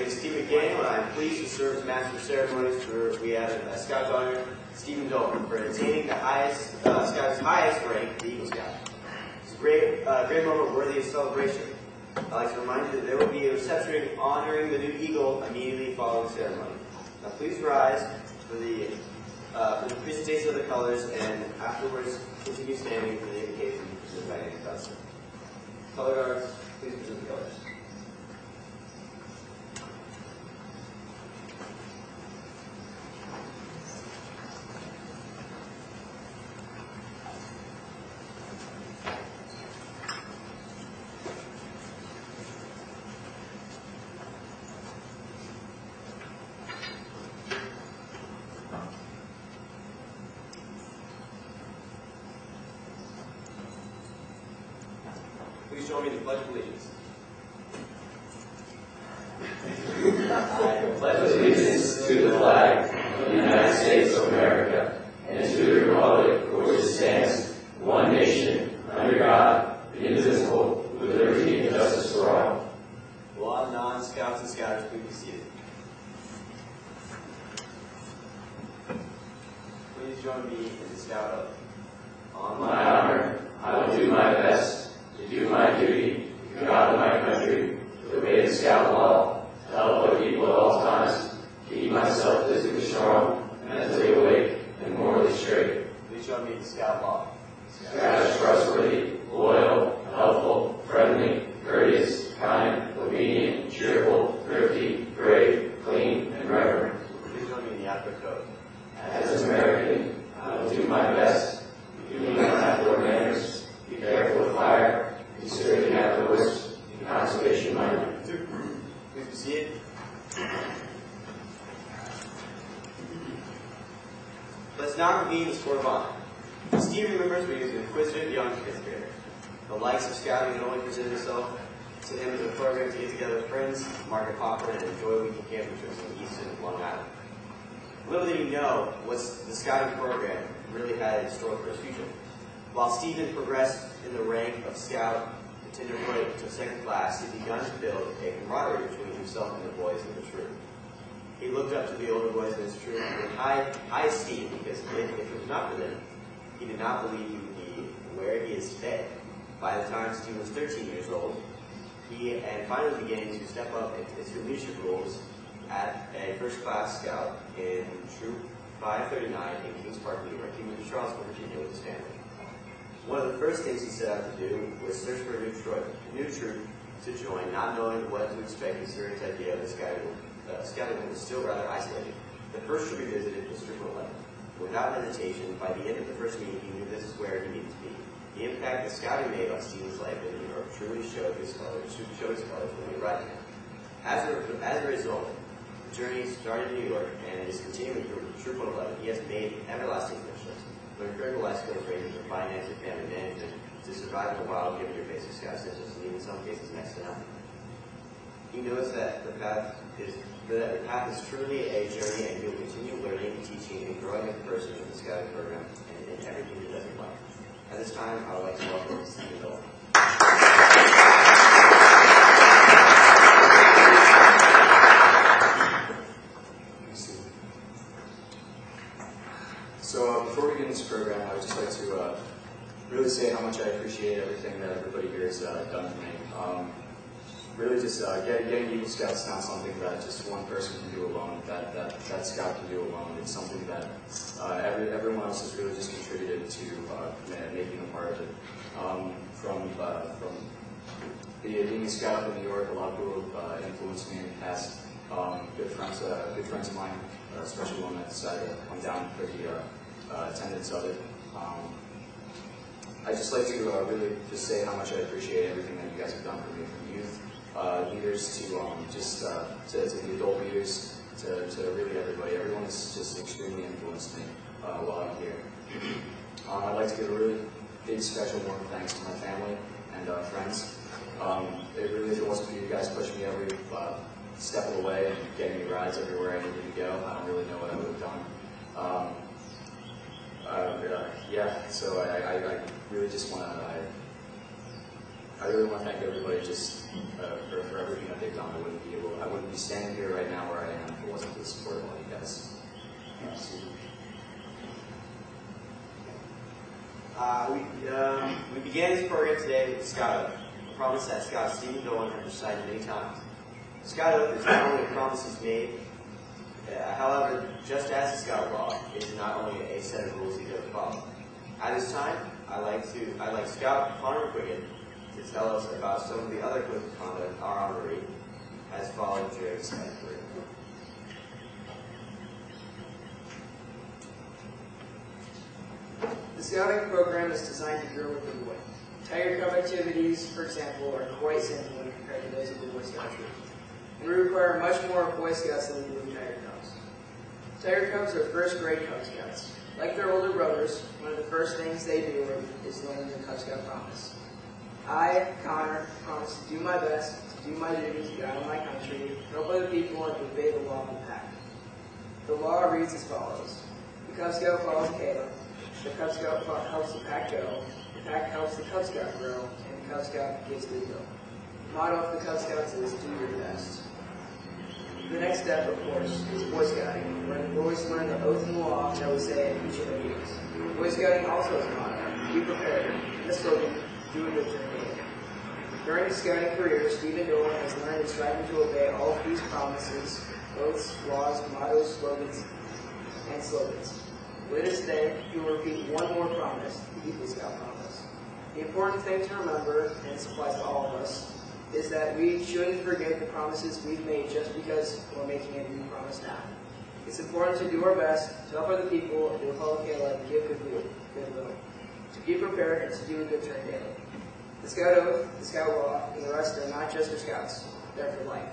name is Steve McDaniel, and I'm pleased to serve as Master of Ceremonies for we have a Scout Donor, Stephen Dolan, for attaining the highest Scout's highest rank, the Eagle Scout. It's a great moment worthy of celebration. I'd like to remind you that there will be a reception honoring the new Eagle immediately following the ceremony. Now please rise for the presentation of the colors, and afterwards continue standing for the invocation presented by Andy Dustin. Color guards, please present the colors. Please join me in the Pledge of Allegiance. I pledge allegiance to the flag of the United States of America and to the republic for which it stands, one nation, under God, indivisible, with liberty and justice for all. Will all non-scouts and scouters please be seated? Please join me in the Scout Oath. On My honor, I will do my best to do my duty to God and my country, to obey the Scout law, to help other people at all times, to keep myself physically strong, mentally awake, and morally straight. Please join me in the Scout Law. Scout is trustworthy, loyal, helpful, friendly, courteous, kind, obedient, cheerful, thrifty, brave, clean, and reverent. Please join me in the Outdoor Code. As an American, I will do my best to do my outdoor manners, be careful with fire, be sturdy outdoors, be conservation-minded. Please be seated. Let's now convene the Score of Honor. Steve remembers when he was an inquisitive young fifth grader. The likes of scouting had only presented itself to him as a program to get together with friends, market popcorn, and enjoy weekend camping trips in the east end of Long Island. Little did he know what the scouting program really had in store for his future. While Stephen progressed in the rank of scout to tenderfoot to second class, he began to build a camaraderie between himself and the boys in the troop. He looked up to the older boys in his troop with high esteem because if it was not for them, he did not believe he would be where he is today. By the time Stephen was 13 years old, he finally began to step up into leadership roles at a first-class scout in Troop 539 in Kings Park, New York. He moved to Charlottesville, Virginia with his family. One of the first things he set out to do was search for a new troop to join, not knowing what to expect. His serious idea of the scouting was still rather isolated. The first troop he visited was Troop 11. Without hesitation, by the end of the first meeting, he knew this is where he needed to be. The impact that scouting made on Stephen's life in New York truly showed his colors when he arrived there. As a result, the journey started in New York and is continuing through Troop 11. He has made everlasting friendships, learned critical life skills ranging from finance and family management to survive in the wild, given your basic scout essentials, and in some cases next to nothing. He knows that the path is truly a journey, and he will continue learning, teaching, and growing as a person in the scouting program and in everything he does in life. At this time, I would like to welcome Stephen Dolan. So before we get into this program, I would just like to really say how much I appreciate everything that everybody here has done for me. Really just getting Eagle Scouts is not something that just one person can do alone, that scout can do alone. It's something that everyone else has really just contributed to making a part of it. From being a scout in New York, a lot of people have influenced me in the past. Good friends of mine, especially one that decided to come down for the attendance of it. I'd just like to really just say how much I appreciate everything that you guys have done for me, from youth leaders to to the adult leaders to really everybody. Everyone has just extremely influenced me while I'm here. I'd like to give a really big special warm thanks to my family and friends. If it wasn't for you guys pushing me every step of the way and getting me rides everywhere I needed to go, I don't really know what I would have done. So I really just want to. I really want to thank everybody just for everything that they've done. I wouldn't be standing here right now where I am if it wasn't for the support of all you guys. We began this program today with Scout Oath, a promise that Scout Stephen Dolan had recited many times. Scout Oath is not only a promise he's made, however, just as the Scout Law, it is not only a set of rules he does follow. At this time, I'd like Scout Connor McQuiggan to tell us about some of the other codes of conduct our honoree has followed during his Scout career. The scouting program is designed to grow with the boy. Tiger Cub activities, for example, are quite simple when compared to those of the Boy Scout troop, and we require much more of Boy Scouts than we do of Tiger Cubs. Tiger Cubs are first-grade Cub Scouts. Like their older brothers, one of the first things they do is learn the Cub Scout promise. I, Connor, promise to do my best, to do my duty to guide my country, help other people, and to obey the law of the pack. The law reads as follows. The Cub Scout follows Caleb. The Cub Scout helps the pack go, the pack helps the Cub Scout grow, and the Cub Scout gives the go. The motto of the Cub Scouts is do your best. The next step, of course, is Boy Scouting, where the boys learn the oath and the law that we say at each of our meetings. Boy Scouting also has a motto, be prepared, and the slogan, do a good turn daily. During his scouting career, Stephen Dolan has learned and striving to obey all of these promises, oaths, laws, mottos, slogans, and slogans. Later today, he will repeat one more promise, the Eagle Scout promise. The important thing to remember, and this applies to all of us, is that we shouldn't forget the promises we've made just because we're making a new promise now. It's important to do our best, to help other people, and to follow Caleb and give goodwill, to be prepared and to do a good turn daily. The Scout Oath, the Scout Law, and the rest are not just for Scouts, they're for life.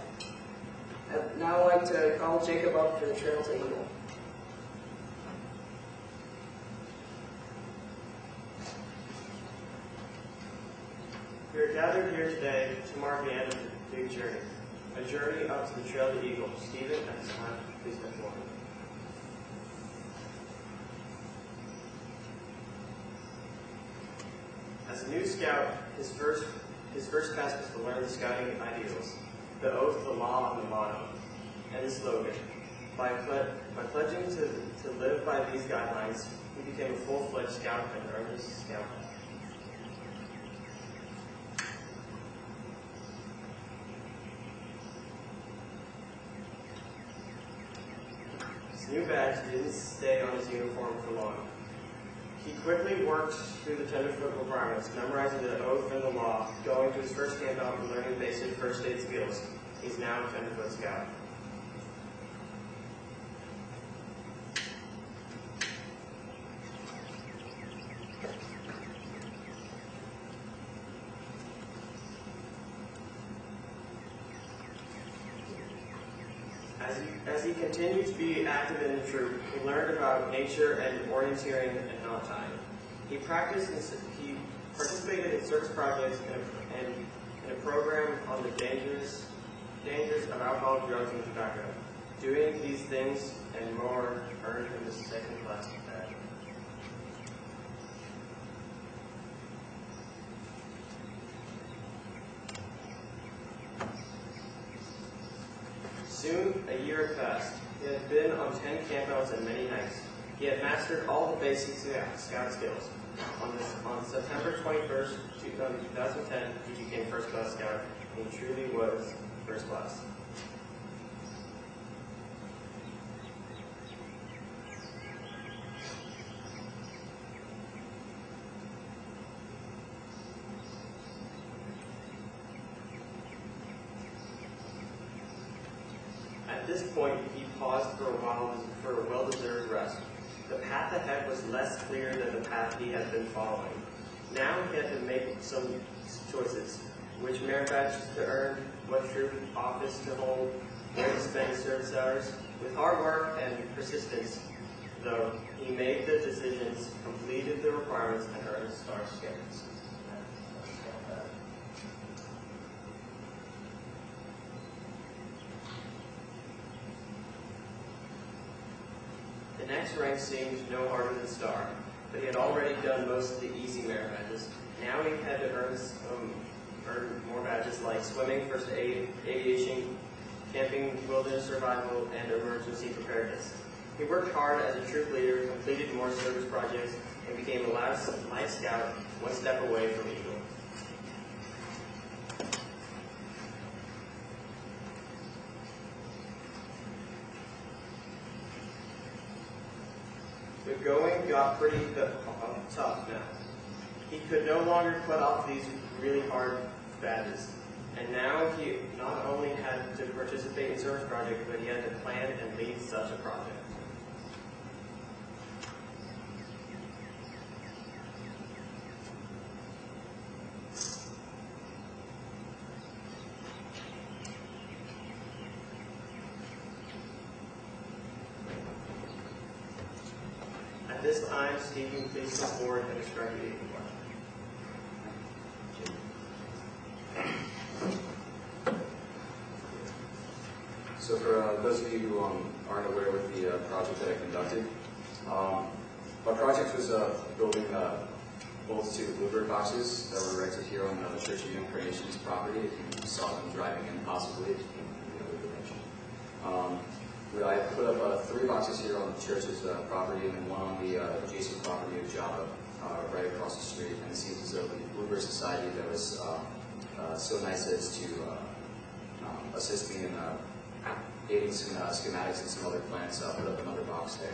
I'd now like to call Jacob up for the Trail to Eagle. We are gathered here today to mark the end of the big journey, a journey up to the Trail to Eagle. Stephen, at this time, please step forward. As a new scout, his first task was to learn the scouting ideals, the oath, the law, and the motto, and the slogan. By pledging to live by these guidelines, he became a full-fledged scout and earned his scout. His new badge didn't stay on his uniform for long. He quickly worked through the tenderfoot requirements, memorizing the oath and the law, going to his first camp out and learning basic first aid skills. He's now a tenderfoot scout. As he continued to be active in the troop, he learned about nature and orienteering and knot tying. He participated in service projects and in a program on the dangers of alcohol, drugs, and tobacco. Doing these things and more earned him the second-class badge. Soon, a year had passed. He had been on 10 campouts and many hikes. He had mastered all the basic scout skills. On September 21st, 2010, he became first-class scout, and he truly was first class. At this point, he paused for a while for a well-deserved rest. The path ahead was less clear than the path he had been following. Now he had to make some choices. Which merit badge to earn, what troop office to hold, where to spend his service hours. With hard work and persistence, though, he made the decisions, completed the requirements, and earned his star scouts. The next rank seemed no harder than Star, but he had already done most of the easy merit badges. Now he had to earn more badges like swimming, first aid, aviation, camping, wilderness survival, and emergency preparedness. He worked hard as a troop leader, completed more service projects, and became a life scout one step away from Eagle. The going got pretty tough now. He could no longer put off these really hard badges. And now he not only had to participate in service projects, but he had to plan and lead such a project. At this time, Stephen, please come forward and describe your Eagle War. So for those of you who aren't aware with the project that I conducted, my project was building both two bluebird boxes that were erected here on the Church of Young Carnation's property. If you saw them driving in, possibly, if you came from the other direction. I put up 3 boxes here on the church's property and then one on the adjacent property of Java, right across the street. And it seems as though the Bluebird Society that was so nice as to assist me in getting some schematics and some other plans, put up another box there.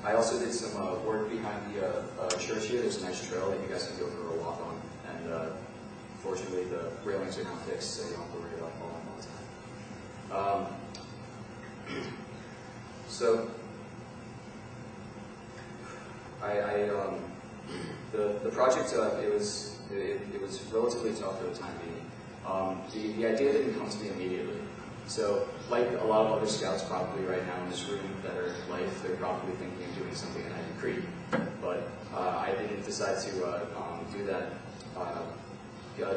I also did some work behind the church here. There's a nice trail that you guys can go for a walk on. And fortunately, the railings are now fixed, so you don't have to worry about falling all the time. So, the project it was relatively tough for the time being. The idea didn't come to me immediately. So, like a lot of other scouts probably right now in this room that are in life, they're probably thinking of doing something in Ivy Creek. But I didn't decide to do that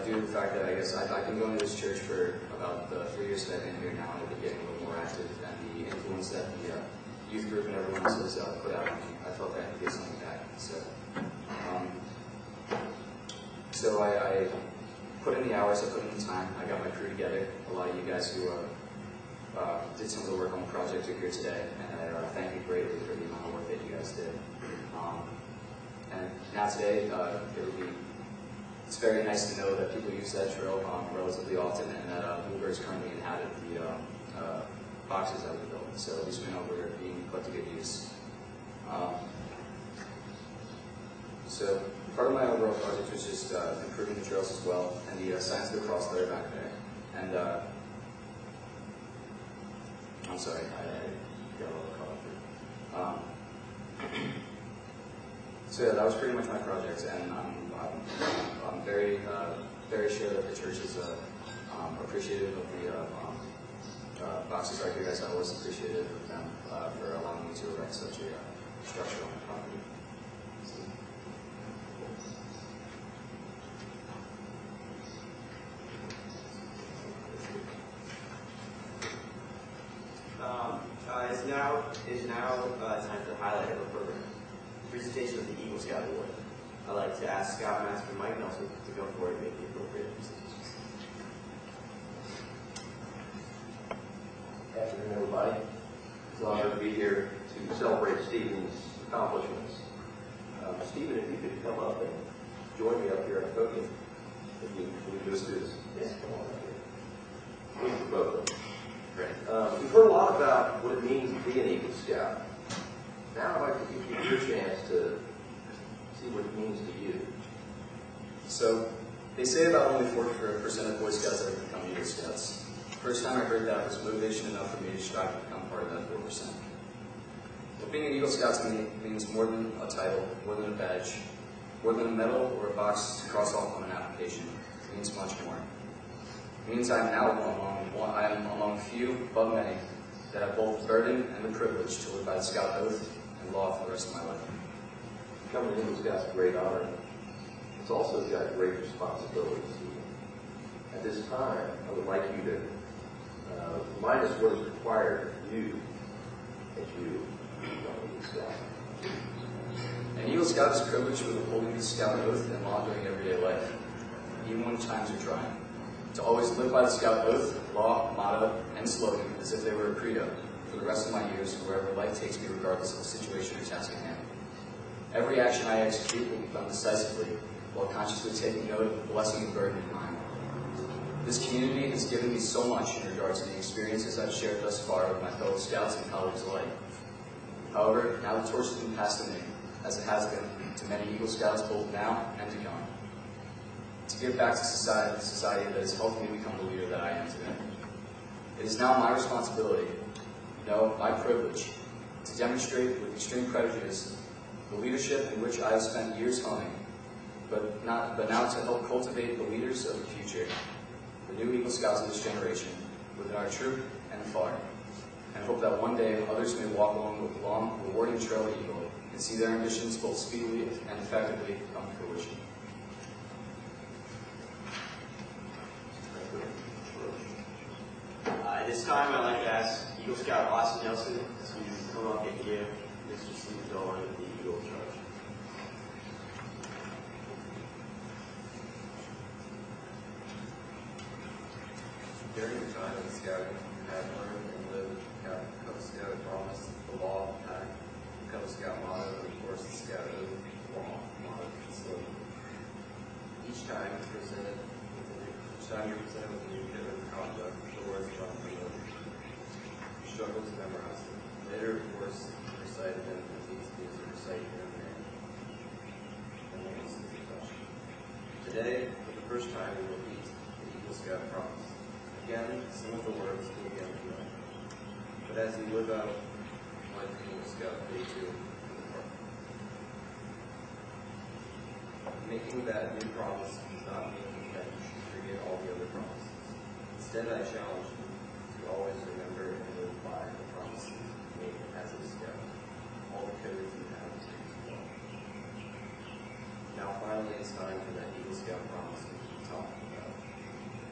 due to the fact that I guess I've been going to this church for about 3 years that I've been here now, and I've been getting a little more active, and the influence that the youth group and everyone else has put out on me, I felt I had to get something back. So I put in the hours, I put in the time, I got my crew together. A lot of you guys who did some of the work on the project are here today, and I thank you greatly for the amount of work that you guys did. And now today, it's very nice to know that people use that trail relatively often, and that bluebirds currently inhabit the boxes that we built. So at least we know we're being put to good use. So part of my overall project was just improving the trails as well, and the signs of the cross that are back there. And I'm sorry, I got a little caught up here. So yeah, that was pretty much my project, and I'm very sure that the church is appreciative of the boxes right here, guys. I was appreciative of them for allowing me to erect such a structure on the property. It is now time for the highlight of our program, presentation of the Eagle Scout Award. I'd like to ask Scoutmaster Mike Nelson to go forward and make the appropriate presentations. Good afternoon, everybody. It's an honor to be here to celebrate Stephen's accomplishments. Stephen, if you could come up and join me up here at the podium. If you just do this. Yes, come on up here. Please, both of them. Great. We've heard a lot about what it means to be an Eagle Scout. Now I'd like to give you your chance to see what it means to you. So, they say about only 40% of Boy Scouts ever become Eagle Scouts. First time I heard that was motivation enough for me to strive to become part of that 4%. But being an Eagle Scout to me means more than a title, more than a badge, more than a medal or a box to cross off on an application. It means much more. It means I am now among few, but many, that have both the burden and the privilege to live by the Scout oath and law for the rest of my life. Becoming an Eagle Scout is a great honor. It's also got great responsibilities. At this time, I would like you to remind us what is required of you as you become an Eagle Scout. An Eagle Scout is privileged with upholding the Scout oath and law during everyday life, even when times are trying. To always live by the Scout oath, law, motto, and slogan as if they were a credo for the rest of my years and wherever life takes me regardless of the situation or task at hand. Every action I execute will be done decisively while consciously taking note of the blessing and burden of mine. This community has given me so much in regards to the experiences I've shared thus far with my fellow scouts and colleagues alike. However, now the torch has been passed to me, as it has been to many Eagle Scouts both now and to come, to give back to society that has helped me become the leader that I am today. It is now my responsibility, no, my privilege, to demonstrate with extreme prejudice the leadership in which I have spent years honing, but now to help cultivate the leaders of the future, the new Eagle Scouts of this generation, within our troop and afar, and hope that one day others may walk along the long, rewarding trail of Eagle and see their ambitions both speedily and effectively come to fruition. At this time, I'd like to ask Eagle Scout Austin Nelson to come up and give Mr. Steve Dolan the Eagle charge. During your time in scouting, you have learned and lived Cub Scout promise, the law, pact, Cub Scout motto, and of course the Scout oath, law, motto, and slogan. Each time you're presented with a new bit of conduct, the words come from you. You struggle to memorize them. Later, of course, recited them as easily as you recite your own name. And then this is the question. Today, for the first time, we will repeat the Eagle Scout promise. Again, some of the words will be unfamiliar. But as you live out like the Eagle Scout, they too in the park. Making that new promise does not mean that you should forget all the other promises. Instead, I challenge you to always remember and live by the promises made as a scout. All the codes you have to use well. Now, finally, it's time for that Eagle Scout promise we keep talking about.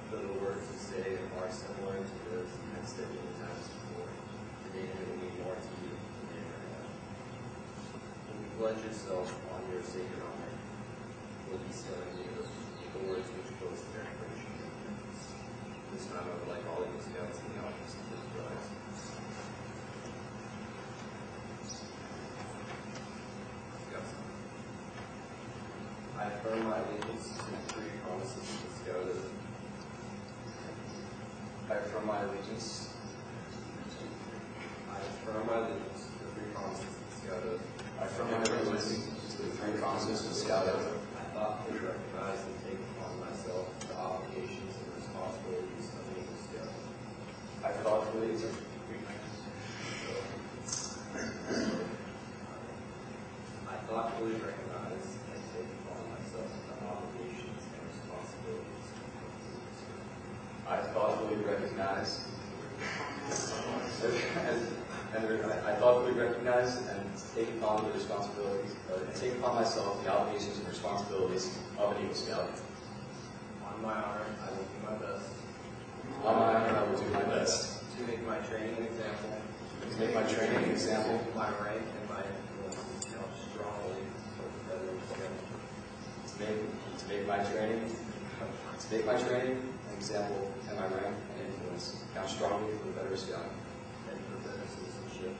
Though the words you say are similar to those you have said many times before, today they will mean more to you than they ever have. When you pledge yourself on your sacred honor, will be sealing you the words which boast their declaration. This time I would like all of you scouts in the audience to please rise. Scouts. I affirm my allegiance to the three promises of the Scout oath. I affirm my allegiance. I affirm my allegiance to the three promises of the Scout oath. I affirm my allegiance to the three promises of the Scout oath. I thoughtfully recognize and take upon myself the obligations and responsibilities of an Eagle Scout. I thoughtfully recognize and take upon myself the obligations and responsibilities of an Eagle Scout. I thoughtfully recognize and take upon the responsibilities, and take upon myself the obligations and responsibilities of an Eagle Scout. On my honor, I will do my best. On my honor, I will do my best To make my training an example. to make my training an example, My rank and my influence count strongly for the veteran Scout. to make my training an example, and my rank and influence count strongly for the better Scout And for better citizenship.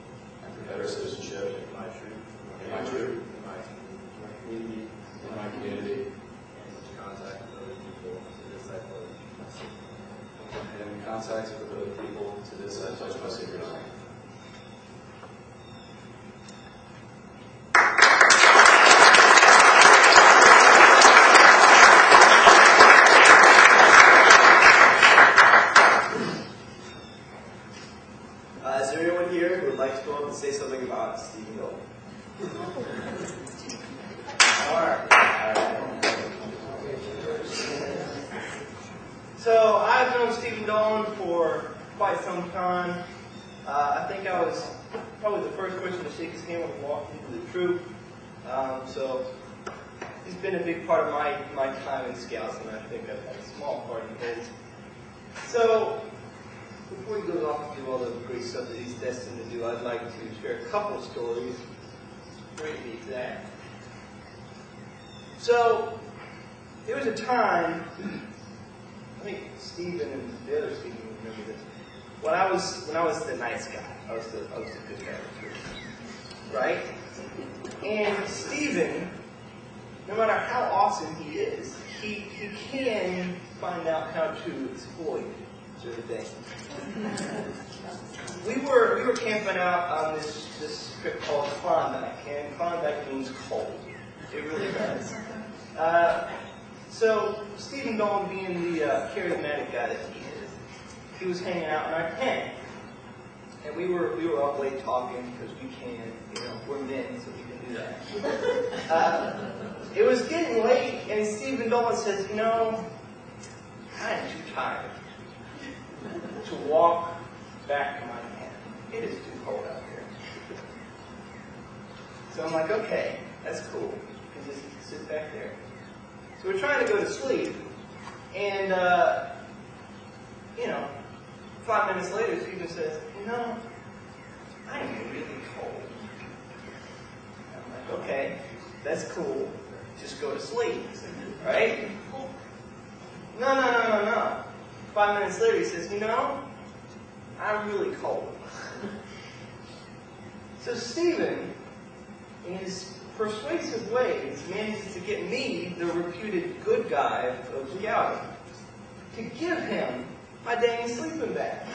and for better citizenship In my troop. in my troop, In my community. in my community, And in contact with other people. To this I pledge my sacred honor. and in contact with other people. To this I pledge my sacred honor. Is there anyone here who would like to go up and say something about Stephen Dolan? So I've known Stephen Dolan for quite some time. I think I was probably the first person to shake his hand when he walked into the troop. So he's been a big part of my time in Scouts, and I think I've had a small part in his. So before he goes off to do all the great stuff that he's destined to do, I'd like to share a couple of stories. Three to be exact. So there was a time, I think Stephen and the other Stephen remember this. When I was the nice guy, I was the good guy, right? And Stephen, no matter how awesome he is, he can find out how to exploit certain things. We were camping out on this trip called Klondike, and Klondike means cold. It really does. So Stephen Dolan, being the charismatic guy that he is, he was hanging out in our tent, and we were up late talking because we can, we're men, so we can do that. It was getting late, and Stephen Dolan says, I am too tired to walk back to my tent. It is too cold out here. So I'm like, okay, that's cool. You can just sit back there. So we're trying to go to sleep, and 5 minutes later, Stephen says, I am really cold. I'm like, okay, that's cool. Just go to sleep, right? No. 5 minutes later, he says, I'm really cold. So Stephen, in his persuasive ways, manages to get me, the reputed good guy of scouting, to give him my dang sleeping bag.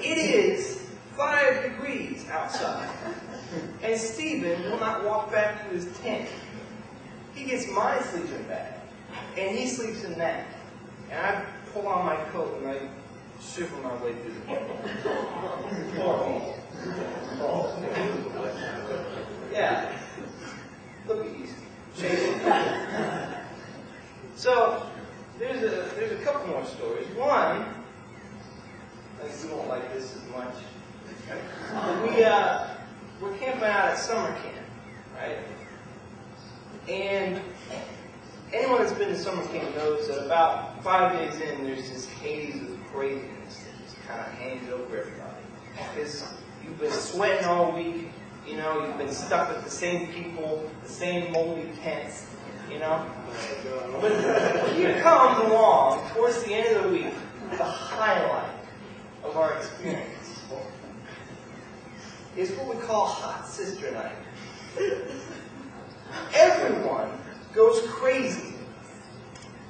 It is 5 degrees outside, and Stephen will not walk back to his tent. He gets my sleeping bag, and he sleeps in that. And I pull on my coat and I shiver my way through the Yeah. Look at you. Shaking. So there's a couple more stories. One, I think you won't like this as much. We're camping out at summer camp, right? And anyone that's been to summer camp knows that about 5 days in, there's this haze of craziness that just kind of hangs over everybody. Because you've been sweating all week, you've been stuck with the same people, the same moldy tents, But you come along towards the end of the week, the highlight of our experience is what we call Hot Sister Night. Everyone goes crazy.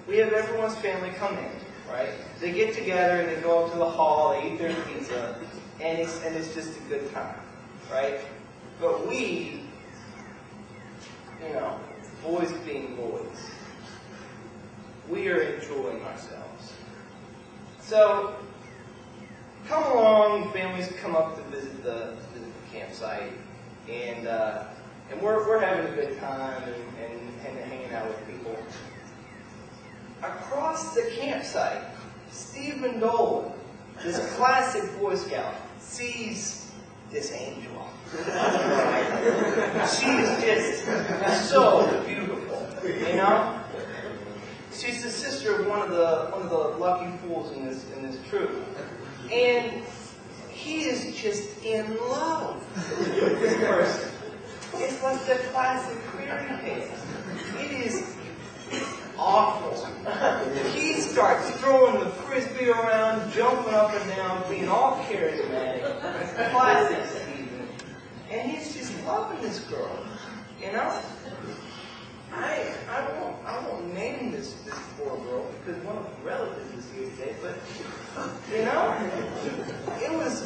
We have everyone's family come in, right? They get together and they go up to the hall, they eat their pizza, and it's just a good time, right? But we, boys being boys, we are enjoying ourselves. So, come along, families come up to visit the campsite, and we're having a good time and hanging out with people. Across the campsite, Stephen Dolan, this classic Boy Scout, sees this angel. She is just so beautiful, She's the sister of one of the lucky fools in this troop, and he is just in love with this person. It's like the classic fairy tale. It is awful. He starts throwing the frisbee around, jumping up and down, being all charismatic. Classic Stephen. And he's just loving this girl. I won't name this poor girl because one of the relatives is here today, but it was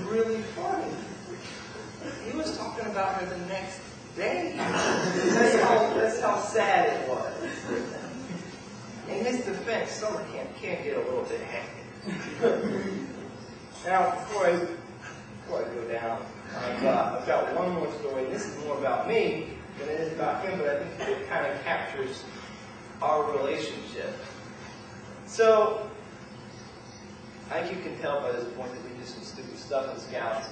really funny. He was talking about her the next day. That's how sad it was. In his defense, summer camp can get a little bit hectic. Now, before I go down, I've got one more story. This is more about me than it is about him, but I think it kind of captures our relationship. So, I think you can tell by this point that we do some stupid stuff in Scouts.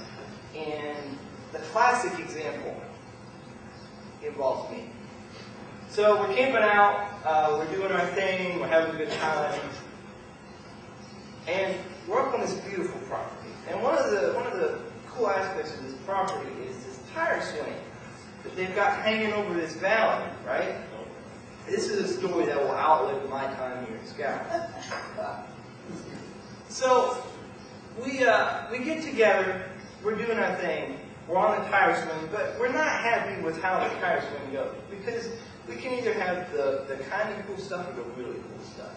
And the classic example involves me. So we're camping out, we're doing our thing, we're having a good time, and we're up on this beautiful property. And one of the cool aspects of this property is this tire swing that they've got hanging over this valley, right? This is a story that will outlive my time here in Scout. So we get together, we're doing our thing, we're on the tire swing, but we're not happy with how the tire swing goes because we can either have the kind of cool stuff or the really cool stuff.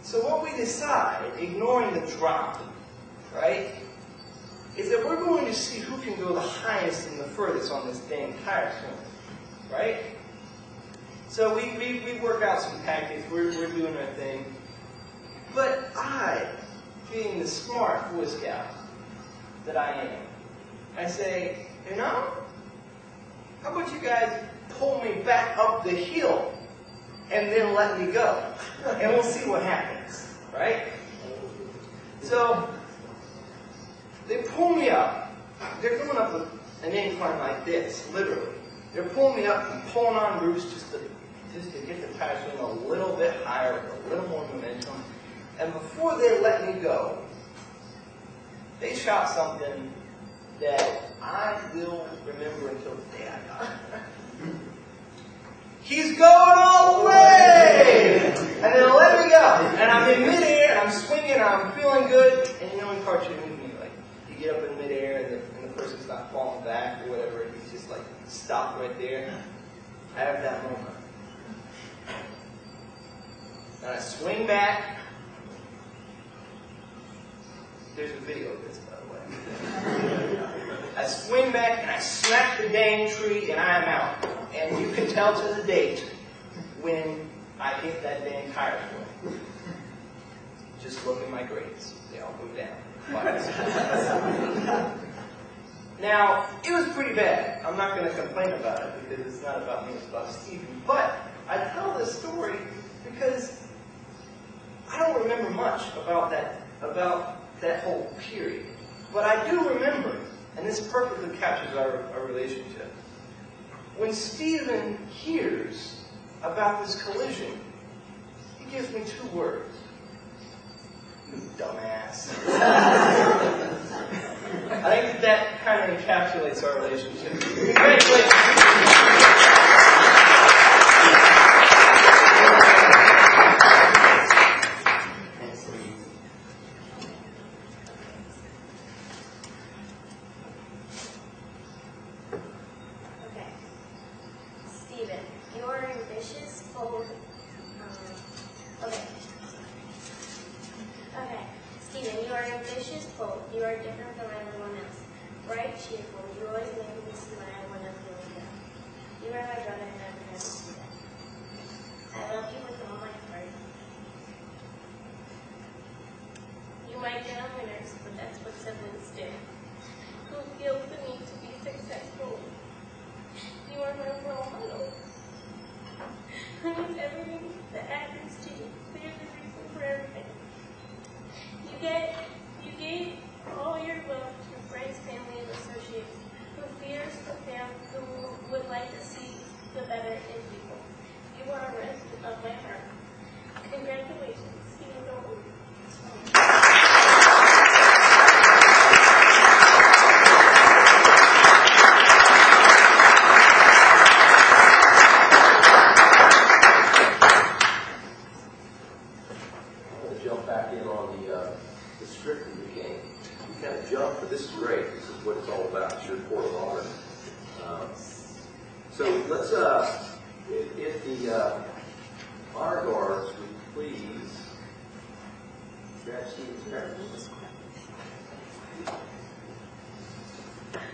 So what we decide, ignoring the drop, right, is that we're going to see who can go the highest and the furthest on this dang tire swing, right? So we work out some tactics, we're doing our thing. But I, being the smart Boy Scout that I am, I say, you know, how about you guys pull me back up the hill and then let me go? And we'll see what happens, right? So, they pull me up. They're going up an incline like this, literally. They're pulling me up and pulling on roots just to get the tire swing a little bit higher, with a little more momentum. And before they let me go, they shot something that I will remember until the day I die. He's going all the way! And then let me go. And I'm in midair, and I'm swinging, and I'm feeling good. And you know in cartoons, you get up in midair, and the person's not falling back or whatever, and you just like stop right there. I have that moment. And I swing back. There's a video of this, by the way. I swing back and I smack the dang tree and I'm out. And you can tell to the date when I hit that dang tire swing. Just look at my grades. They all go down. Now, it was pretty bad. I'm not going to complain about it because it's not about me, it's about Stephen. But I tell this story because I don't remember much about that whole period. But I do remember, and this perfectly captures our relationship. When Stephen hears about this collision, he gives me 2 words. You dumbass. I think that kind of encapsulates our relationship. Congratulations.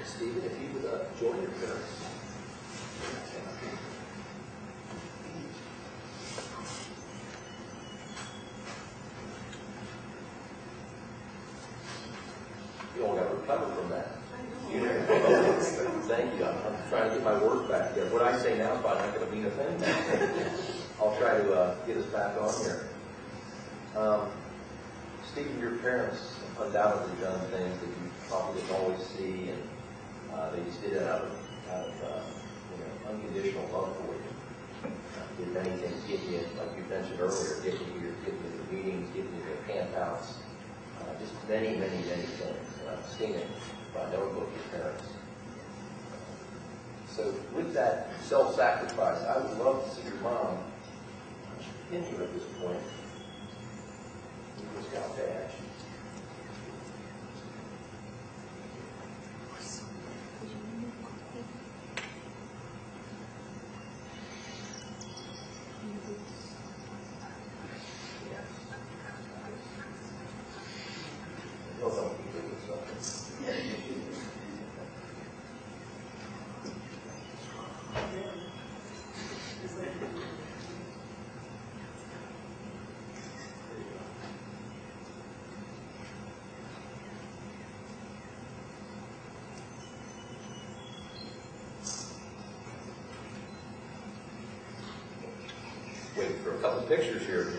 Stephen, if you would join your parents. You all got to recover from that. Thank you. I'm trying to get my words back together. What I say now is probably not going to mean a thing. I'll try to get us back on here. Stephen, your parents undoubtedly done things that you probably didn't always see, and they just did it out of unconditional love for you. Did many things, getting you, like you mentioned earlier, getting you to meetings, getting you to campouts, just many, many, many things. I've seen it by knowing both your parents. So with that self-sacrifice, I would love to see your mom continue at this point. Eagle Scout badge. couple pictures here.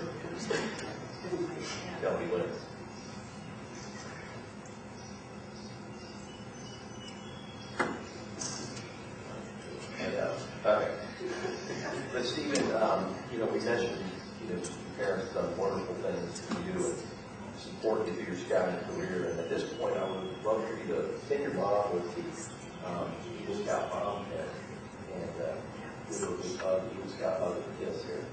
Tell me what. Okay. But Stephen, we mentioned, your parents have done wonderful things for you and supported you through your scouting career. And at this point, I would love for you to take your mom with the Eagle Scout mom and give her a big hug, Eagle Scout hug and kiss here.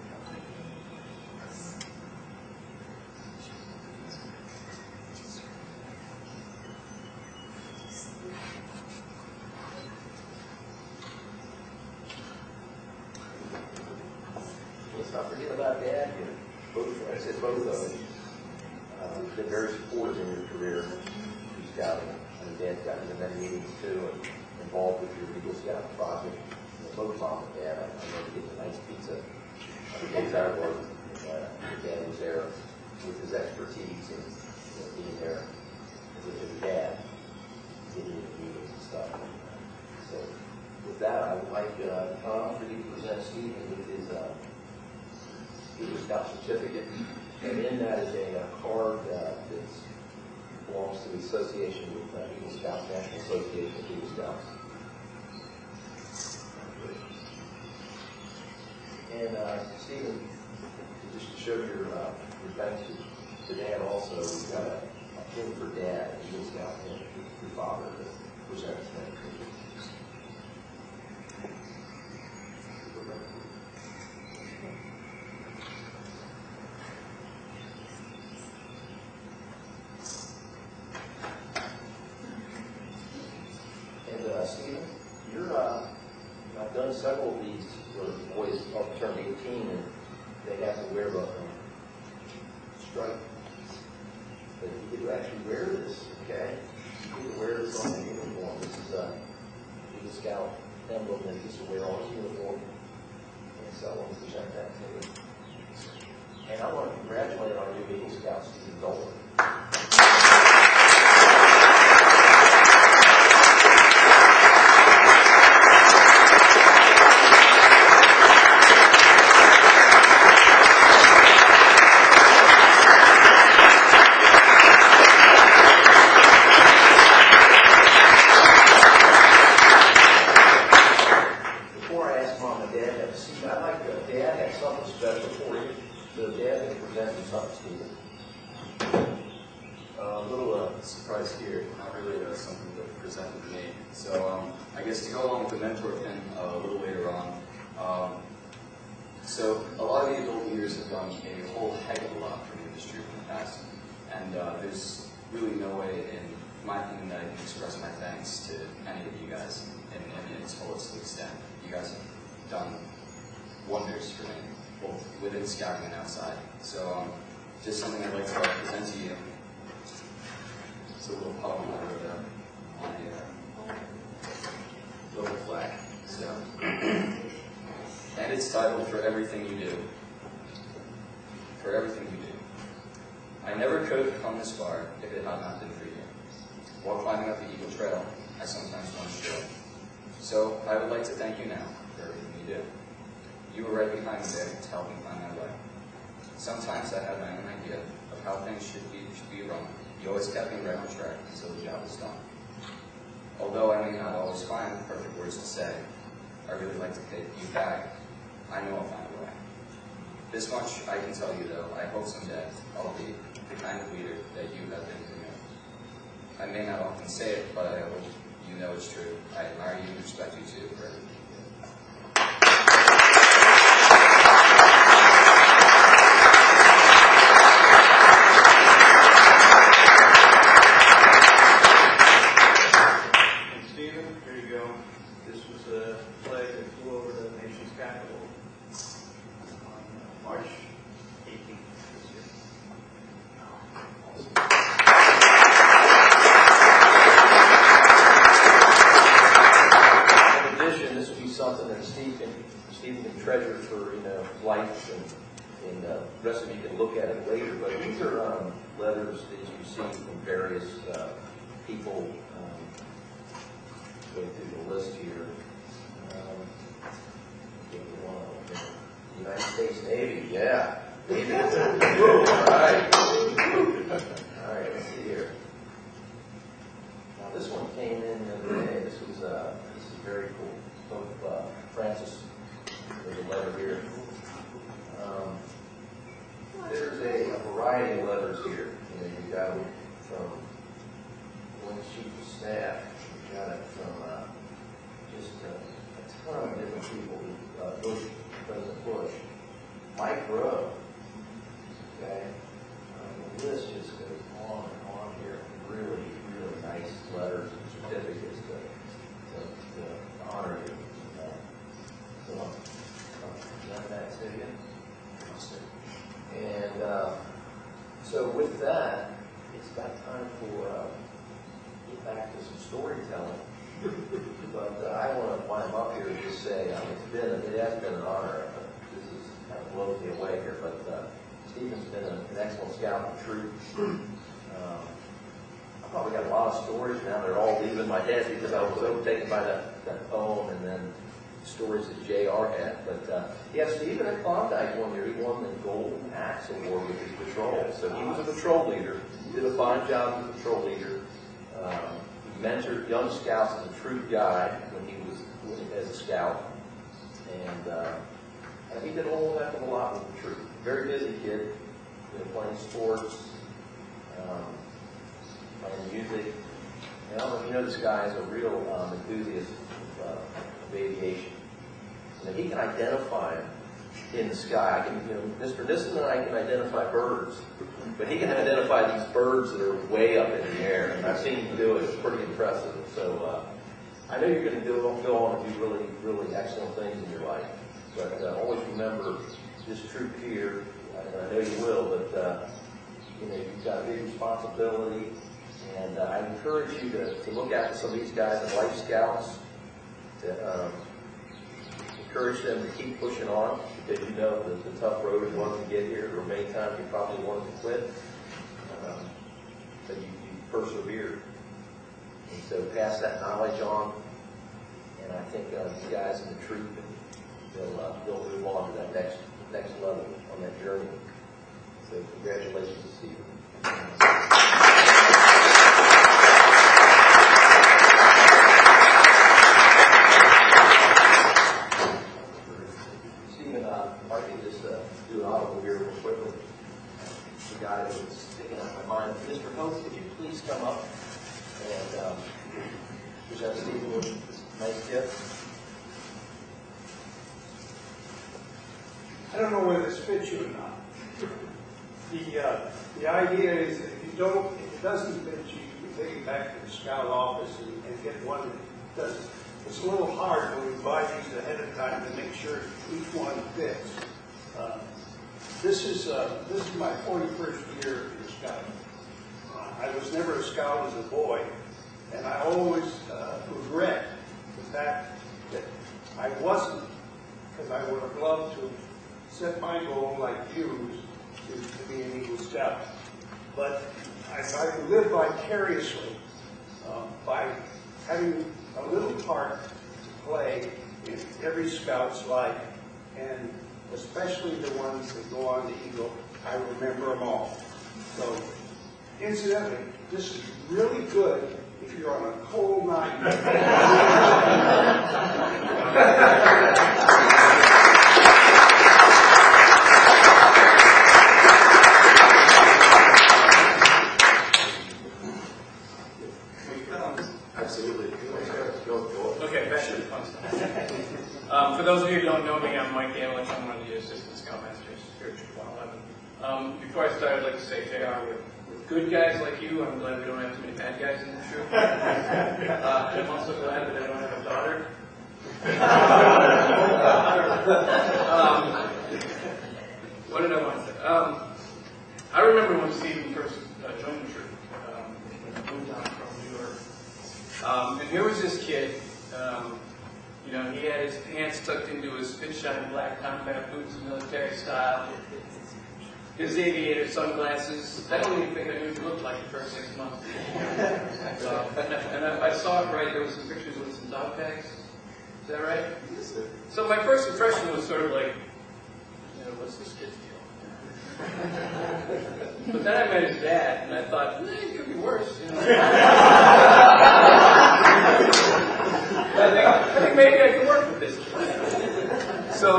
Let's not forget about Dad. I said both of them. Been very supportive in your career through scouting. And Dad's gotten into many meetings too, and involved with your Eagle Scout project. Both Mom and Dad, I know to get the nice pizza. The days I worked, Dad was there with his expertise and being there with his dad, getting into meetings and stuff. So with that, I would like Tom for you to present Stephen with his Eagle Scout certificate, and in that is a card that belongs to the association with Eagle Scouts, National Association of Eagle Scouts. And Stephen, just to show your thanks to Dad also, we've got a pin for Dad, Eagle Scout, and your father to present tonight. Stephen, I've done several of these where the boys up turned 18 and they have to wear a stripe. But you get to actually wear this, okay? You get to wear this on the uniform. This is a Eagle Scout emblem that you get to wear on his uniform. And so I want to present that to you. And I want to congratulate our new Eagle Scout, Stephen Dolan. Surprise here, not really something that presented to me. So I guess to go along with the mentor pin a little later on. So a lot of the adult leaders have done a whole heck of a lot for the industry in the past, and there's really no way, in my opinion, that I can express my thanks to any of you guys in its fullest extent. You guys have done wonders for me, both within scouting and outside. So just something I'd like to present to you. It's a little poem I wrote on a little flag. So, and it's titled "For Everything You Do." For everything you do. I never could have come this far if it had not been for you. While climbing up the Eagle Trail, I sometimes went astray. So I would like to thank you now for everything you do. You were right behind me there to help me find my way. Sometimes I had my own idea of how things should be run. You always kept me right on track until the job was done. Although I may not always find the perfect words to say, I really like to pay you back. I know I'll find a way. This much I can tell you though, I hope someday I'll be the kind of leader that you have been for me. I may not often say it, but I hope you know it's true. I admire you and respect you too for everything you do. Stephen can treasure for life, and the rest of you can look at it later. But these are letters that you see from various people. Going through the list here. United States Navy, yeah. Navy. All right. All right, let's see here. Now this one came in the other day. This is very cool. From Francis. There's a letter here. There's a variety of letters here. You know, you got them from one chief of staff. You got it from just a ton of different people. Bush, President Bush, Mike Rowe. Okay, the list just goes on and on here. Really, really nice letters and certificates to honor you. So I'll send that to you. And so with that, it's about time for get back to some storytelling. But I want to climb up here and just say it has been an honor. This is kind of blows me away here, but Stephen's been an excellent scout and troop. I probably got a lot of stories now. They're all leaving my head because I was overtaken by that poem and then stories that JR had. But yeah, Stephen at Klondike one year, he won the Golden Axe Award with his patrol. So he was a patrol leader. He did a fine job as a patrol leader. He mentored young scouts as a troop guide when he was as a scout. And he did a whole heck of a lot with the troop. Very busy kid, playing sports, playing music. And I don't know if you know this guy is a real enthusiast of aviation. He can identify them in the sky. Mr. Nissen and I can identify birds, but he can identify these birds that are way up in the air. And I've seen him do it. It's pretty impressive. So I know you're going to go on and do really, really excellent things in your life. But always remember this troop here. I know you will, but you've got a big responsibility. And I encourage you to look after some of these guys in Life Scouts. To encourage them to keep pushing on, because you know the tough road is one to get here, or many times you probably wanted to quit, but you persevered. And so pass that knowledge on, and I think these guys in the troop, they'll move on to that next level on that journey. So congratulations, Stephen. Guy that was sticking out my mind. Mr. Host, could you please come up and present Stephen with this nice gift? I don't know whether this fits you or not. The idea is that if it doesn't fit you, you can take it back to the scout office and get one that does. It's a little hard when we buy these ahead of time to make sure each one fits. This is my 41st year in Scouting. I was never a scout as a boy, and I always regret the fact that I wasn't, because I would have loved to set my goal like you to be an Eagle Scout. But I could live vicariously by having a little part to play in every Scout's life, and especially the ones that go on to Eagle. I remember them all. So, incidentally, this is really good if you're on a cold night. Absolutely. Okay, back to the fun stuff. For those of you who don't know me, I'm Mike Dolan. I'm one of the assistant scoutmasters here at Troop 111. Before I start, I'd like to say, JR, with good guys like you, I'm glad we don't have too many bad guys in the troop. I'm also glad that I don't have a daughter. What did I want to say? I remember when Stephen first joined the troop, when he moved on from New York. And here was this kid. He had his pants tucked into his spit-shine black combat boots, military style. His aviator sunglasses. I don't even think I knew what he looked like the first 6 months. And I saw it right. There was some pictures with some dog tags. Is that right? Yes, sir. So my first impression was sort of like, what's this kid's deal? But then I met his dad, and I thought, it could be worse. You know? I think maybe I can work with this kid. So,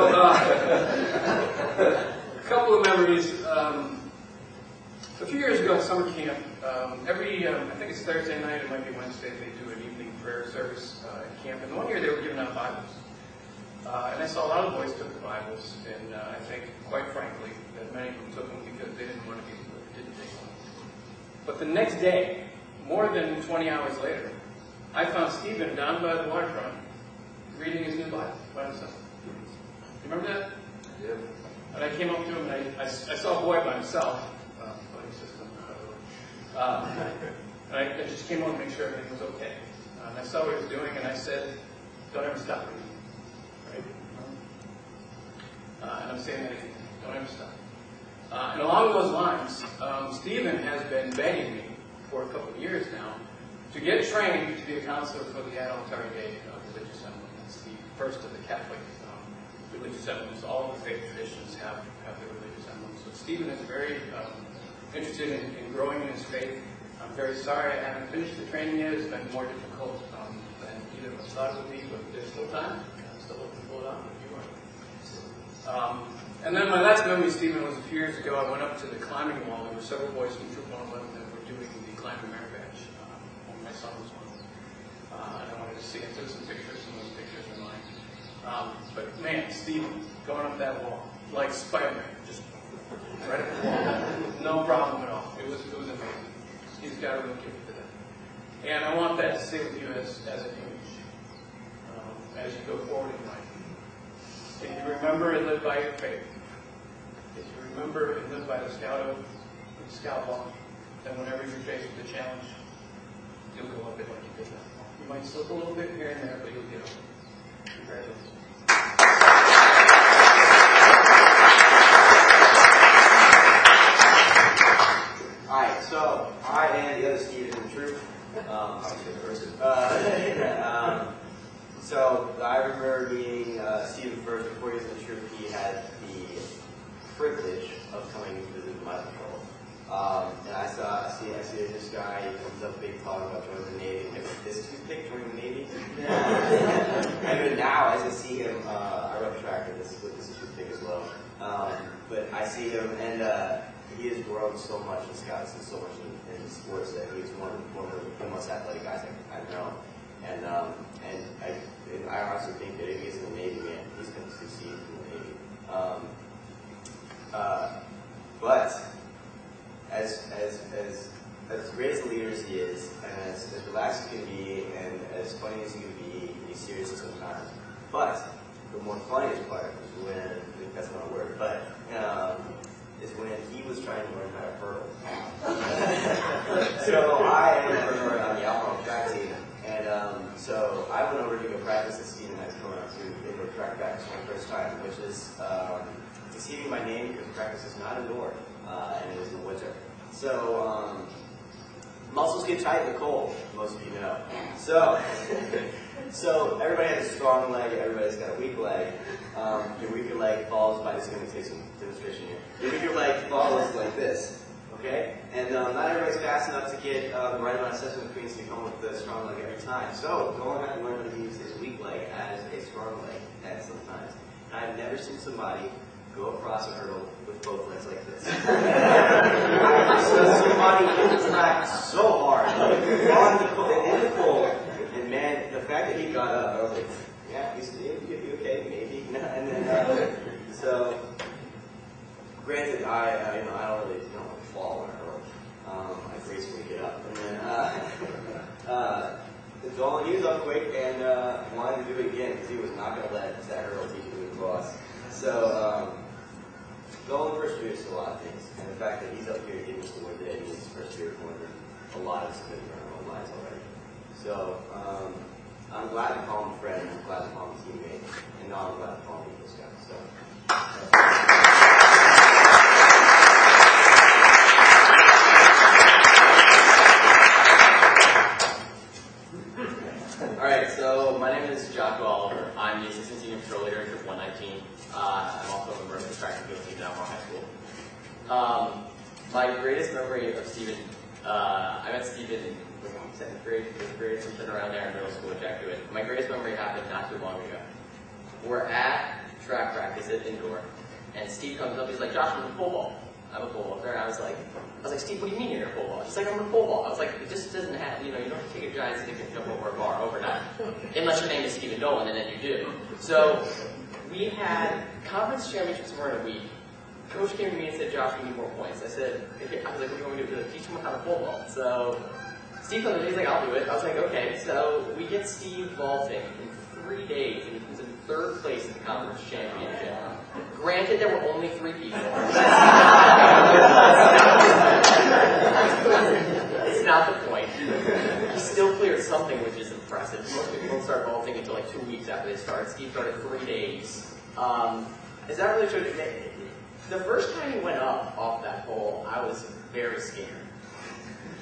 a couple of memories. A few years ago at summer camp, I think it's Thursday night, it might be Wednesday, they do an evening prayer service at camp. And one year they were giving out Bibles. And I saw a lot of boys took the Bibles, and I think, quite frankly, that many of them took them because they didn't want to be didn't take them. But the next day, more than 20 hours later, I found Stephen down by the waterfront reading his new Bible by himself. You remember that? Yeah. And I came up to him, and I saw a boy by himself. Buddy system. And I just came over to make sure everything was okay. And I saw what he was doing, and I said, don't ever stop reading. Right? And I'm saying that again. Don't ever stop. And along those lines, Stephen has been begging me for a couple of years now to get trained to be a counselor for the adult day religious assembly. It's the first of the Catholic religious assemblies. All of the faith traditions have their religious emblems. So Stephen is very interested in growing in his faith. I'm very sorry I haven't finished the training yet. It's been more difficult than either of us thought it would be, but there's still time. I'm still looking to pull it off if you are. And then my last memory, Stephen, was a few years ago. I went up to the climbing wall. There were several boys from Troop 111 that were doing the climbing merit badge. My son was one. And I wanted to see. I took some pictures. Some of those pictures are mine. But man, Stephen, going up that wall, like Spider-Man, just right up the wall. No problem at all. It was amazing. He's got a real gift for that. And I want that to stay with you as an image as you go forward in life. If you remember and live by your faith, if you remember and live by the scout law, then whenever you're faced with a challenge, you'll go up it like you did that. You might slip a little bit here and there, but you'll get over it. Congratulations. Alright, so I and the other Steve in the troop. So I remember meeting Stephen first before he was in the troop. He had the privilege of coming to visit my patrol. And I see this guy, he comes up big talking about joining the Navy. And this toothpick joining the Navy? And even now, as I see him, I run track with this toothpick as well. But I see him, and he has grown so much in scouts and so much in sports that he's one of the most athletic guys I've known. And I honestly think that if he's in the Navy, man, he's going to succeed in the Navy. But as great as a leader as he is, and as relaxed as he can be, and as funny as he can be, he's serious sometimes. But the more funniest part is when, that's not a word, but is when he was trying to learn how to hurdle. So I am a hurdler on the Alpha track team, and so I went over to go practice as Stephen and I was coming up to indoor track practice for the first time, which is exceeding my name because practice is not indoor, and it is in the winter. So muscles get tight in the cold, most of you know. So everybody has a strong leg, everybody's got a weak leg. Your weaker leg falls by, this is going to take some demonstration here. Your weaker leg falls like this, okay? And not everybody's fast enough to get the right amount of assessment queens to come with the strong leg every time. So Dolan had to learn to use his weak leg as a strong leg at some times. And I've never seen somebody go across a hurdle with both legs like this. So somebody hit the track so hard on the cold. And man, the fact that he got up, I was like, yeah, he's okay, maybe. And then, so, granted, I don't really fall when I hurdle. I gracefully get up. And then, Dolan, he was up quick and wanted to do it again because he was not going to let that hurdle teach him to cross. So, Dolan perseveres to a lot of things. And the fact that he's up here giving us the word today means he's persevered more than a lot of us have been in our own lives already. So, I'm glad to call him a friend, I'm glad to call him a teammate, and now I'm glad to call him Eagle Scout. So. Alright, so my name is Joshua Oliver. I'm the assistant senior patrol leader in Troop 119. I'm also a member of the track and field team at Elmore High School. My greatest memory of Stephen, I met Stephen in 7th grade, 5th grade, something around there in middle school at Jack Hewitt. My greatest memory happened not too long ago. We're at track practice at indoor, and Steve comes up, he's like, Josh, I'm a pole ball. I'm a pole ball player. And I was like, Steve, what do you mean you're a pole ball? He's like, I'm a pole ball. I was like, it just doesn't have, you don't have to take a giant stick and jump over a bar overnight. Unless your name is Stephen Dolan, and then you do. So, we had conference championships were in a week. Coach came to me and said, Josh, we need more points. I said, okay. I was like, what do you want me to do? Teach him how to pole ball. So, Steve comes in, he's like, I'll do it. I was like, okay. So, we get Steve vaulting in 3 days, and he was in 3rd place in the conference championship. Granted, there were only 3 people. It's not the point. He still cleared something, which is impressive. Most people don't start vaulting until like 2 weeks after they start. Steve started 3 days. Is that really true? The first time he went up off that pole, I was very scared.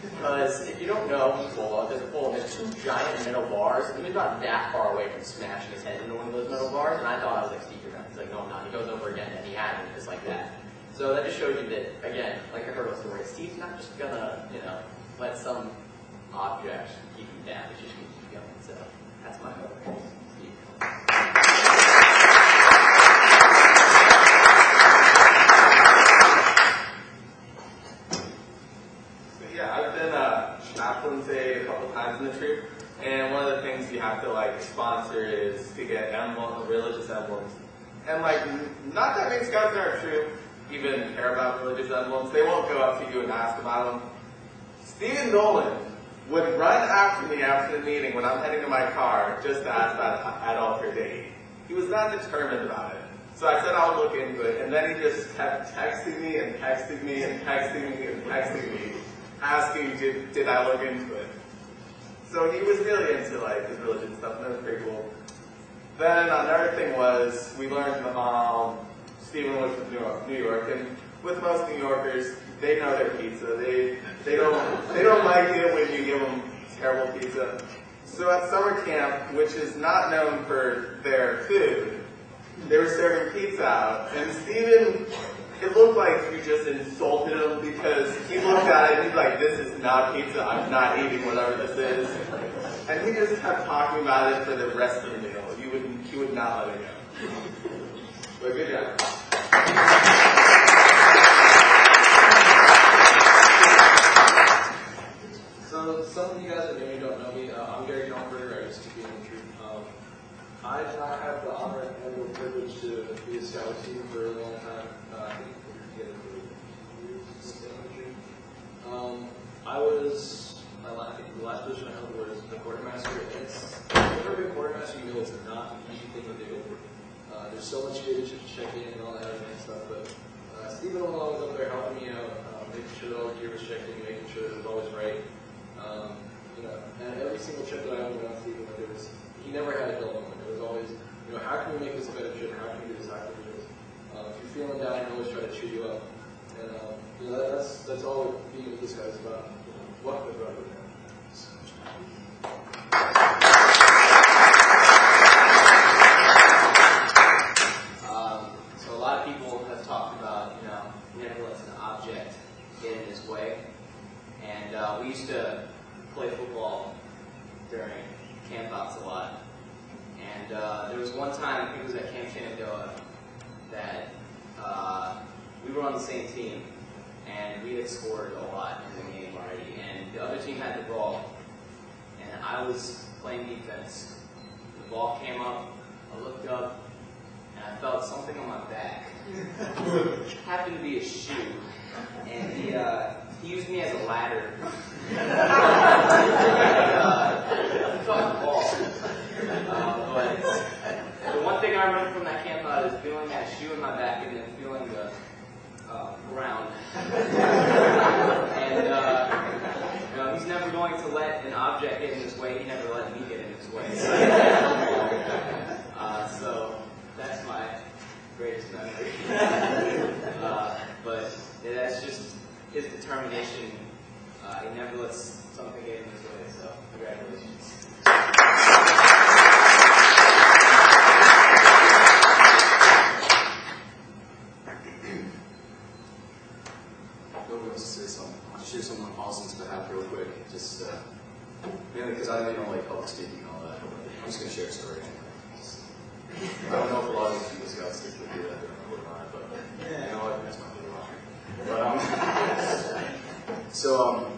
Because if you don't know, there's a pole, and there's 2 giant metal bars, and he was about that far away from smashing his head into one of those metal bars, and I thought I was like, Steve, you're done. He's like, no, I'm not. He goes over again, and he had me just like that. So that just shows you that, again, like a hurdle story, Steve's not just gonna, let some object keep him down. He's just gonna keep going. So that's my hope. Steve. I've been chaplain a couple times in the troop, and one of the things you have to sponsor is to get religious emblems. And not that many scouts in our troop even care about religious emblems. They won't go up to you and ask about them. Stephen Dolan would run after me after the meeting when I'm heading to my car just to ask about adult or date. He was that determined about it. So I said I would look into it, and then he just kept texting me and texting me and texting me and texting me, asking did I look into it. So he was really into his religion stuff, and that was pretty cool. Then another thing was we learned Stephen was from New York, and with most New Yorkers, they know their pizza. They don't like it when you give them terrible pizza. So at summer camp, which is not known for their food, they were serving pizza out, and Stephen, it looked like you just insulted him because he looked at it and he's like, this is not pizza, I'm not eating whatever this is. And he just kept talking about it for the rest of the meal. He would not let it go. But good job. So some of you guys that maybe don't know me, I'm Gary Gomberger. I used to be in the troop. I did not have the honor and the privilege to be a scout team for a long time. I think we were together for years in the troop. I think the last position I held was the quartermaster. If you've ever been quartermaster, you know it's not an easy thing to do. There's so much data to check in and all that other stuff, but Stephen was up there helping me out, making sure that all the gear was checked in, making sure that it was always right. And every single trip that I went on Stephen, he never had a dull moment. It was always, how can we make this a better trip? How can we do this? How can we do this? If you're feeling down, I can always try to cheer you up. And that's all being with this guy is about. What the brother. So a lot of people have talked about, never let an object get in his way. And we used to play football during campouts a lot. And there was one time, I think it was at Camp Shenandoah, that we were on the same team, and we had scored a lot in the game already. And the other team had the ball, and I was playing defense. The ball came up, I looked up, and I felt something on my back. It happened to be a shoe, and he used me as a ladder. And he caught the ball. But the one thing I remember from that camp out is feeling that shoe in my back and then feeling the ground. And he's never going to let an object get in his way. He never let me get in his way. So that's my greatest memory. But that's just his determination. He never lets something get in his way. So congratulations. because I know you don't like public speaking and all that, I'm just going to share a story. I don't know if a lot of these Eagle Scouts do that or not, but you know what? That's my favorite. But so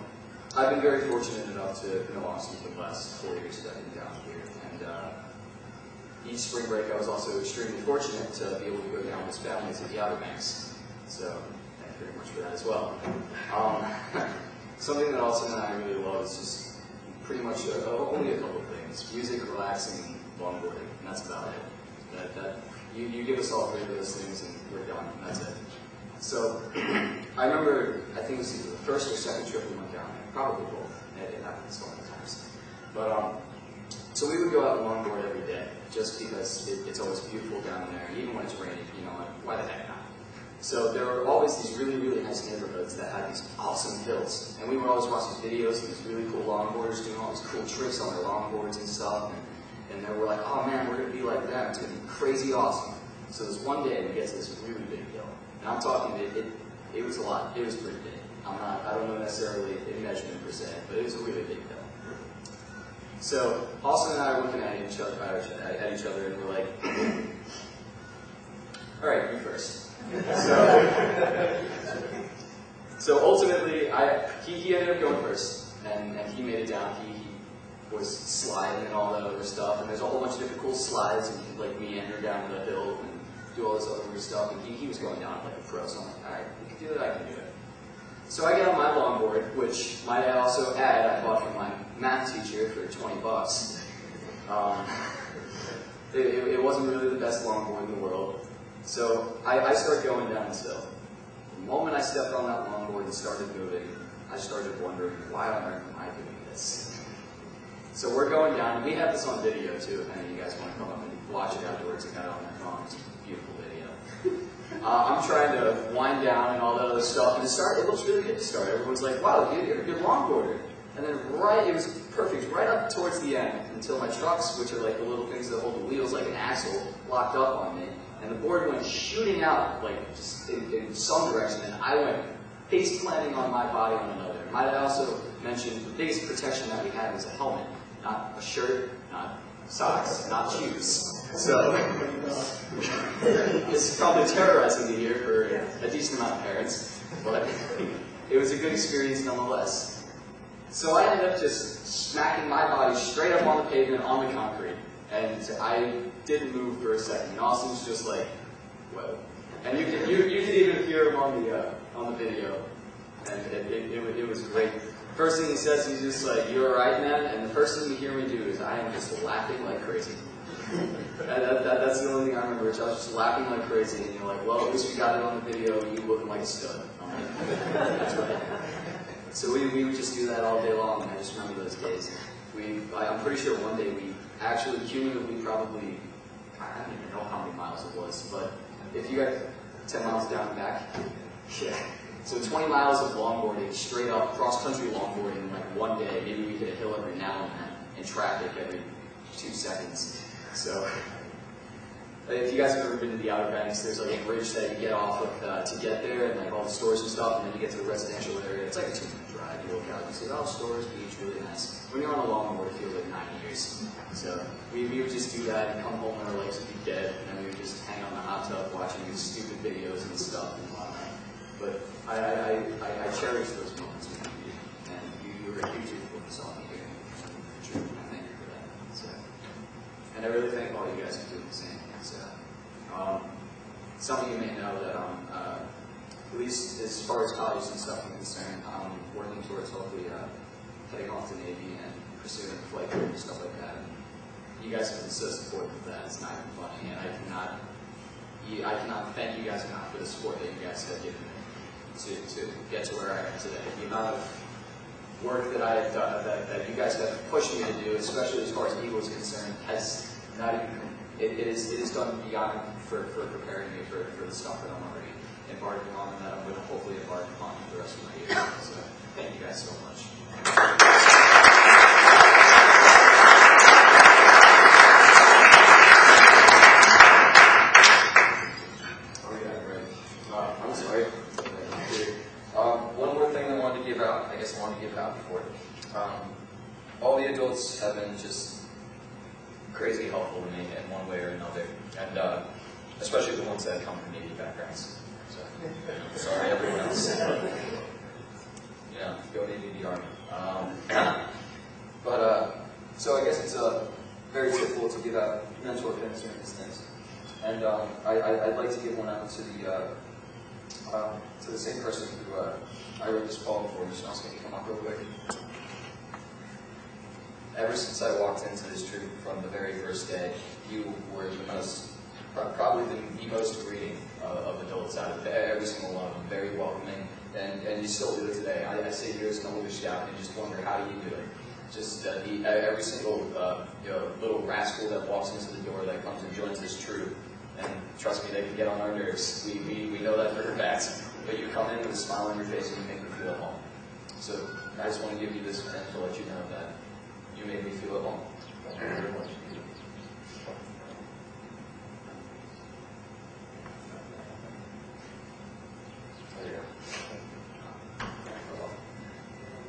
I've been very fortunate enough to been a law student the last 4 years that I've been down here, and each spring break I was also extremely fortunate to be able to go down with family to the Outer Banks. So thank you very much for that as well. Something that Austin and I really love is just pretty much only a couple of things: music, relaxing, longboarding, and that's about it. You give us all three of those things and we're done, and that's it. So I remember, I think it was either the first or second trip we went down there, probably both. It happened so many times. But so we would go out and longboard every day, just because it's always beautiful down there, and even when it's raining, you know, why the heck not? So there were always these really, really nice neighborhoods that had these awesome hills, and we would always watch these videos of these really cool longboarders doing all these cool tricks on their longboards and stuff. And then we're like, oh man, we're going to be like them. It's going to be crazy awesome. So this one day we get to this really big hill. And I'm talking, it was a lot. It was pretty big. I don't know necessarily in measurement per se, but it was a really big hill. So Austin and I are looking at each other and we're like, all right, you first. So ultimately, he ended up going first, and he made it down. He was sliding and all that other stuff, and there's a whole bunch of different cool slides, and you could like meander down the hill and do all this other weird stuff, and he was going down like a pro, so I'm like, alright, you can do it, I can do it. So I get on my longboard, which might I also add, I bought from my math teacher for $20. It wasn't really the best longboard in the world, so I start going down this hill. The moment I stepped on that longboard and started moving, I started wondering, why on earth am I doing this? So we're going down, and we have this on video too, if any of you guys want to come up and watch it afterwards and got it on your phone. It's a beautiful video. I'm trying to wind down and all that other stuff, and it looks really good to start. Everyone's like, wow, you're a good longboarder. And then it was perfect, right up towards the end, until my trucks, which are like the little things that hold the wheels like an axle, locked up on me. And the board went shooting out, like just in some direction, and I went face planting on my body on another. Might I also mention the biggest protection that we had was a helmet. Not a shirt, not socks, not shoes. So it's probably terrorizing to hear for a decent amount of parents, but it was a good experience nonetheless. So I ended up just smacking my body straight up on the pavement, on the concrete, and I didn't move for a second. And Austin was just like, whoa. And you could even hear him on the video, and it was great. First thing he says, he's just like, "You alright, man?" And the first thing you hear me do is, I am just laughing like crazy. That's the only thing I remember, which I was just laughing like crazy. And you're like, well, at least we got it on the video, you looking like a stud. That's right. So we would just do that all day long, and I just remember those days. I'm pretty sure one day we actually cumulatively probably, I don't even know how many miles it was, but if you got 10 miles down and back, yeah. So 20 miles of longboarding, straight up, cross-country longboarding in like one day. Maybe we hit a hill every now and then, and traffic every 2 seconds. So, if you guys have ever been to the Outer Banks, there's like a bridge that you get off of to get there, and like all the stores and stuff, and then you get to the residential area. It's like a 2-minute drive. You look out, you see, oh, stores, beach, really nice. When you're on a longboard, it feels like 9 years. So, we would just do that and come home and our legs would be dead, and then we would just hang on the hot tub watching these stupid videos and stuff and whatnot. But I cherish those moments with you, and you were a huge influence on me here. True, I thank you for that. So, and I really thank all you guys for doing the same. So, some of you may know that at least as far as college and stuff is concerned, I'm working towards hopefully heading off to Navy and pursuing flight career and stuff like that. And you guys have been so supportive of that. It's not even funny, and I cannot thank you guys enough for the support that you guys have given me to get to where I am today. The amount of work that I have done, that you guys have pushed me to do, especially as far as Eagle is concerned, has not even, it is done beyond for preparing me for the stuff that I'm already embarking on, and that I'm going to hopefully embark upon for the rest of my years. So thank you guys so much. One more thing I wanted to give out before. All the adults have been just crazy helpful to me in one way or another, and especially the ones that come from Navy backgrounds. So, sorry, everyone else. Yeah, go Navy, the Army. So I guess it's very typical to give out mentor pins during these things, and I'd like to give one out to the same person who I wrote this poem for. Just ask me to come up real quick. Ever since I walked into this troop from the very first day, you were probably the most greeting of adults out of every single one of them, very welcoming, and you still do it today. I sit here as an older scout and just wonder, how do you do it? Just every single little rascal that walks into the door that comes and joins this troop, and trust me, they can get on our nerves. We know that for a fact. But you come in with a smile on your face and you make me feel at home. So I just want to give you this pen to let you know that you made me feel at home. Thank you very much. There you go.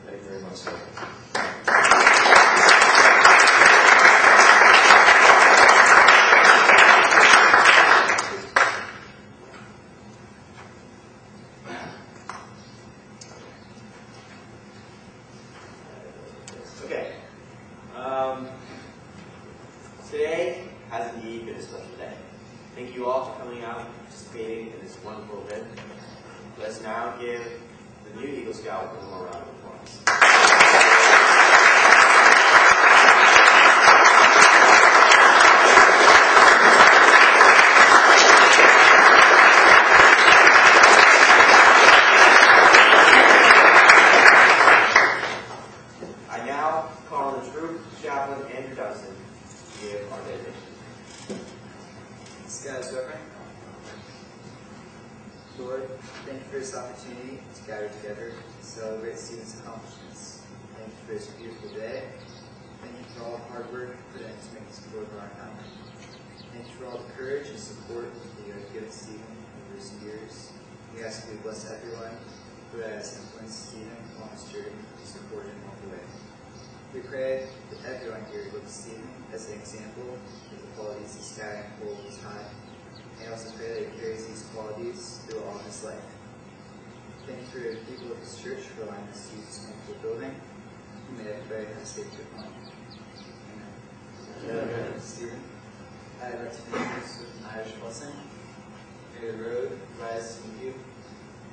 Thank you very much, sir. Okay. Today has indeed been a special day. Thank you all for coming out and participating in this wonderful event. Let's now give the new Eagle Scout one more round of applause. I now call on the troop chaplain Andrew Dustin to give our dedication. Scouts open. Lord, thank you for this opportunity to gather together to celebrate Stephen's accomplishments. Thank you for this beautiful day. Thank you for all the hard work put in to make this program happen. Thank you for all the courage and support that you have given Stephen over his years. We ask that you bless everyone who has influenced Stephen on his journey to support him all the way. We pray that everyone here looks to Stephen as an example of the qualities the scouting holds high. And also pray that he carries these qualities through all of his life. Thank you for the people of this church for allowing us to use this wonderful building. May everybody have a safe trip home. Amen. Stephen, I'd like to finish with an Irish blessing. May the road rise to meet you.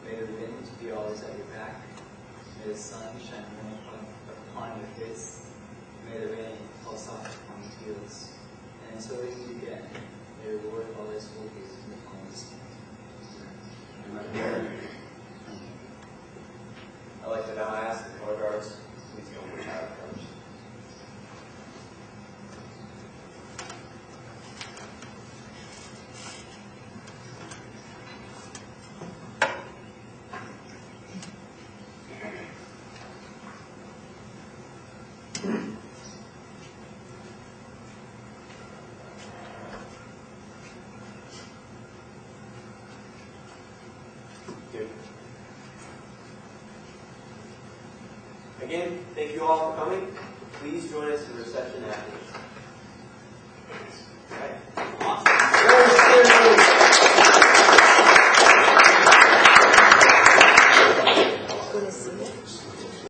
May the wind be always at your back. May the sun shine warm upon your face. May the rain fall soft upon the fields. And until we meet again, may the Lord always hold you in the palm of his hand. Amen. I'd like to now ask the color guards to please go for child coach. Again, thank you all for coming. Please join us in the reception afterwards.